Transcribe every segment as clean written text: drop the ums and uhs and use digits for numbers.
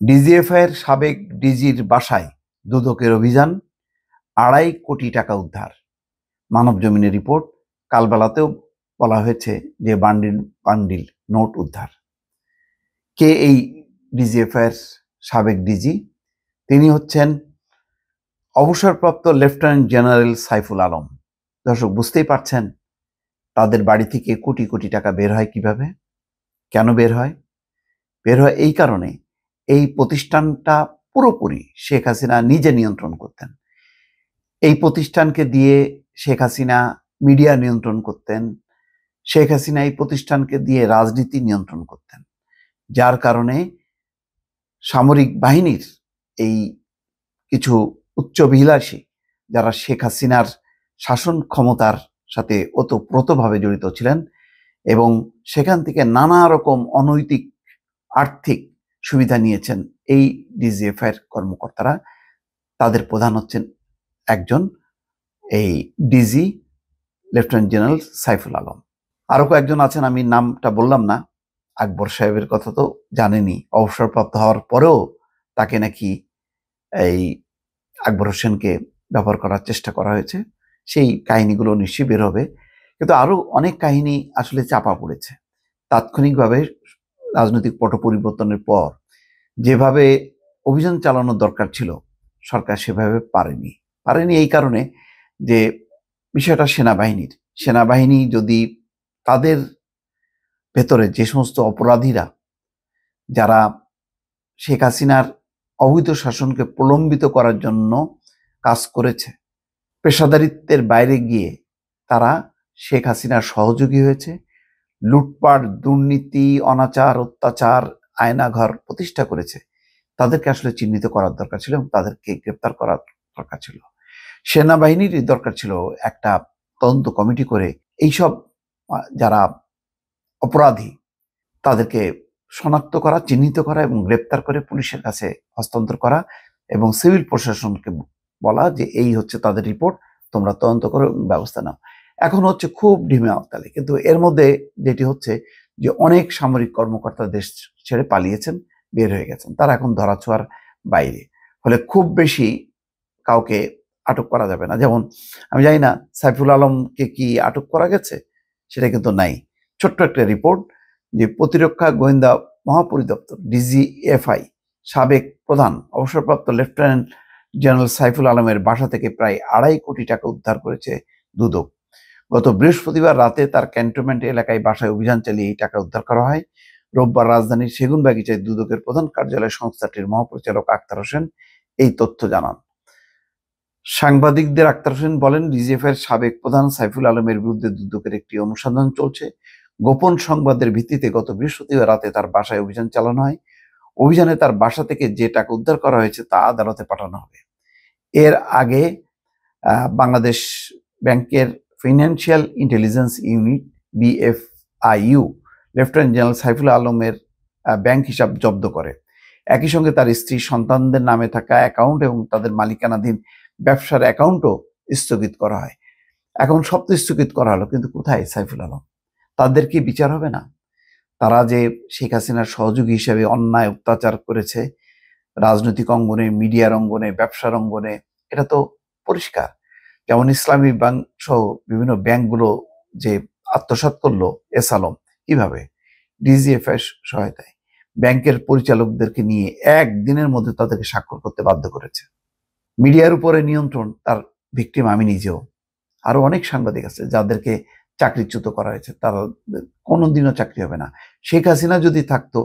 ডিজিএফআইয়ের সাবেক ডিজির বাসায় দুদকের অভিযান, ২.৫ কোটি টাকা উদ্ধার। মানবজমিনের রিপোর্ট। কালবেলাতেও বলা হয়েছে যে বান্ডিল বান্ডিল নোট উদ্ধার। কে এই ডিজিএফআইয়ের সাবেক ডিজি? তিনি হচ্ছেন অবসরপ্রাপ্ত লেফটেন্যান্ট জেনারেল সাইফুল আলম। দর্শক, বুঝতেই পারছেন তাদের বাড়ি থেকে কোটি কোটি টাকা বের হয় কিভাবে, কেন বের হয়? বের হয় এই কারণে, এই প্রতিষ্ঠানটা পুরোপুরি শেখ হাসিনা নিজে নিয়ন্ত্রণ করতেন। এই প্রতিষ্ঠানকে দিয়ে শেখ হাসিনা মিডিয়া নিয়ন্ত্রণ করতেন, শেখ হাসিনা এই প্রতিষ্ঠানকে দিয়ে রাজনীতি নিয়ন্ত্রণ করতেন, যার কারণে সামরিক বাহিনীর এই কিছু উচ্চাভিলাষী যারা শেখ হাসিনার শাসন ক্ষমতার সাথে ওতপ্রোতভাবে জড়িত ছিলেন এবং সেখান থেকে নানা রকম অনৈতিক আর্থিক সুবিধা নিয়েছেন এই ডিজিএফআইয়ের কর্মকর্তারা। তাদের প্রধান হচ্ছেন একজন এই DG lieutenant general Saiful Alam. আরো কয়েকজন আছেন, আমি নামটা বললাম না। আকবর সাহেবের কথা তো জানেনই, অবসরপ্রাপ্ত হওয়ার পরেও তাকে নাকি এই আকবর হোসেনকে ব্যবহার করার চেষ্টা করা হয়েছে। সেই কাহিনীগুলো নিশ্চয়ই বের হবে, কিন্তু আরো অনেক কাহিনী আসলে চাপা পড়েছে। তাৎক্ষণিকভাবে রাজনৈতিক পট পরিবর্তনের পর যেভাবে অভিযান চালানোর দরকার ছিল, সরকার সেভাবে পারেনি এই কারণে যে বিষয়টা সেনাবাহিনী যদি তাদের ভেতরে যে সমস্ত অপরাধীরা যারা শেখ হাসিনার অবৈধ শাসনকে প্রলম্বিত করার জন্য কাজ করেছে, পেশাদারিত্বের বাইরে গিয়ে তারা শেখ হাসিনার সহযোগী হয়েছে, লুটপাট, দুর্নীতি, অনাচার, অত্যাচার, আয়নাঘর প্রতিষ্ঠা করেছে, তাদেরকে আসলে চিহ্নিত করার দরকার ছিল এবং তাদেরকে গ্রেপ্তার করার দরকার ছিল। সেনাবাহিনীর দরকার ছিল একটা তদন্ত কমিটি করে এইসব যারা অপরাধী তাদেরকে শনাক্ত করা, চিহ্নিত করা এবং গ্রেপ্তার করে পুলিশের কাছে হস্তান্তর করা এবং সিভিল প্রশাসনকে বলা যে এই হচ্ছে তাদের রিপোর্ট, তোমরা তদন্ত করো এবং ব্যবস্থা নাও। এখন হচ্ছে খুব ঢিমে আওতালে, কিন্তু এর মধ্যে যেটি হচ্ছে যে অনেক সামরিক কর্মকর্তা দেশ ছেড়ে পালিয়েছেন, বের হয়ে গেছেন, তারা এখন ধরাছোঁয়ার বাইরে। ফলে খুব বেশি কাউকে আটক করা যাবে না। যেমন আমি জানি না সাইফুল আলমকে কি আটক করা গেছে, সেটা কিন্তু নাই। ছোট্ট একটা রিপোর্ট যে প্রতিরক্ষা গোয়েন্দা মহাপরিদপ্তর ডিজিএফআই সাবেক প্রধান অবসরপ্রাপ্ত লেফটেন্যান্ট জেনারেল সাইফুল আলমের বাসা থেকে প্রায় ২.৫ কোটি টাকা উদ্ধার করেছে দুদক। গত বৃহস্পতিবার রাতে তার ক্যান্টনমেন্ট এলাকায় বাসায় অভিযান চালিয়ে এই টাকা উদ্ধার করা হয়। রোববার রাজধানীর সেগুনবাগিচায় দুদকের প্রধান কার্যালয় সংস্থাটির মহাপরিচালক আক্তার হোসেন এই তথ্য জানান। সাংবাদিকদের আক্তার হোসেন বলেন, ডিজিএফআইয়ের সাবেক প্রধান সাইফুল আলমের বিরুদ্ধে দুদকের একটি অনুসন্ধান চলছে। গোপন সংবাদের ভিত্তিতে গত বৃহস্পতিবার রাতে তার বাসায় অভিযান চালানো হয়। অভিযানে তার বাসা থেকে যে টাকা উদ্ধার করা হয়েছে তা আদালতে পাঠানো হবে। এর আগে বাংলাদেশ ব্যাংকের financial intelligence unit BFIU lieutenant general Saiful আলমের ব্যাংক হিসাব জব্দ করে। একই সঙ্গে তার স্ত্রী, সন্তানদের নামে থাকা অ্যাকাউন্ট এবং তাদের মালিকানাধীন ব্যবসার অ্যাকাউন্টও স্থগিত করা হয়। এখন সব তো স্থগিত করা হলো, কিন্তু কোথায় সাইফুল আলম? তাদের কি বিচার হবে না? তারা যে শেখ হাসিনার সহযোগী হিসেবে অন্যায় অত্যাচার করেছে রাজনৈতিক অঙ্গনে, মিডিয়ার অঙ্গনে, ব্যবসার অঙ্গনে, এটা তো পরিষ্কার। যেমন ইসলামী ব্যাংক সহ বিভিন্ন ব্যাংকগুলো যে আত্মসাৎ করলো এস আলম, কিভাবে? ডিজিএফআই সহায়তায় ব্যাংকের পরিচালকদেরকে নিয়ে একদিনের মধ্যে তাদেরকে স্বাক্ষর করতে বাধ্য করেছে। মিডিয়ার উপরে নিয়ন্ত্রণ, তার ভিকটিম আমি নিজেও। আরো অনেক সাংবাদিক আছে যাদেরকে চাকরিচ্যুত করা হয়েছে, তারা কোনোদিনও চাকরি হবে না। শেখ হাসিনা যদি থাকতো,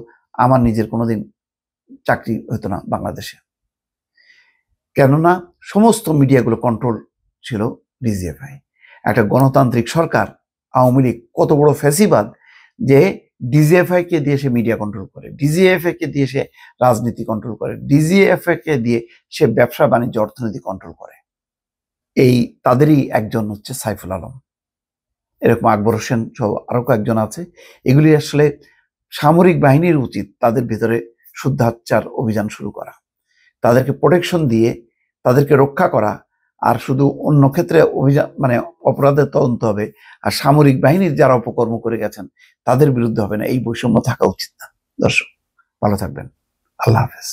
আমার নিজের কোনোদিন চাকরি হতো না বাংলাদেশে, কেননা সমস্ত মিডিয়াগুলো কন্ট্রোল ছিল ডিজিএফআই। একটা গণতান্ত্রিক সরকার, আওয়ামী লীগ কত বড় ফ্যাসিবাদ যে ডিজিএফআই কে দিয়ে সে মিডিয়া কন্ট্রোল করে, ডিজিএফআই কে দিয়ে সে রাজনীতি কন্ট্রোল করে, ডিজিএফআই কে দিয়ে সে ব্যবসা বাণিজ্য অর্থনীতি কন্ট্রোল করে। এই তাদেরই একজন হচ্ছে সাইফুল আলম, এরকম আকবর হোসেন সহ আরো কয়েকজন আছে। এগুলি আসলে সামরিক বাহিনীর উচিত তাদের ভিতরে শুদ্ধাচার অভিযান শুরু করা, তাদেরকে প্রোটেকশন দিয়ে তাদেরকে রক্ষা করা। আর শুধু অন্য ক্ষেত্রে অভিযান মানে অপরাধের তদন্ত হবে, আর সামরিক বাহিনীর যারা অপকর্ম করে গেছেন তাদের বিরুদ্ধে হবে না। এই বৈষম্য থাকা উচিত না। দর্শক, ভালো থাকবেন। আল্লাহ হাফেজ।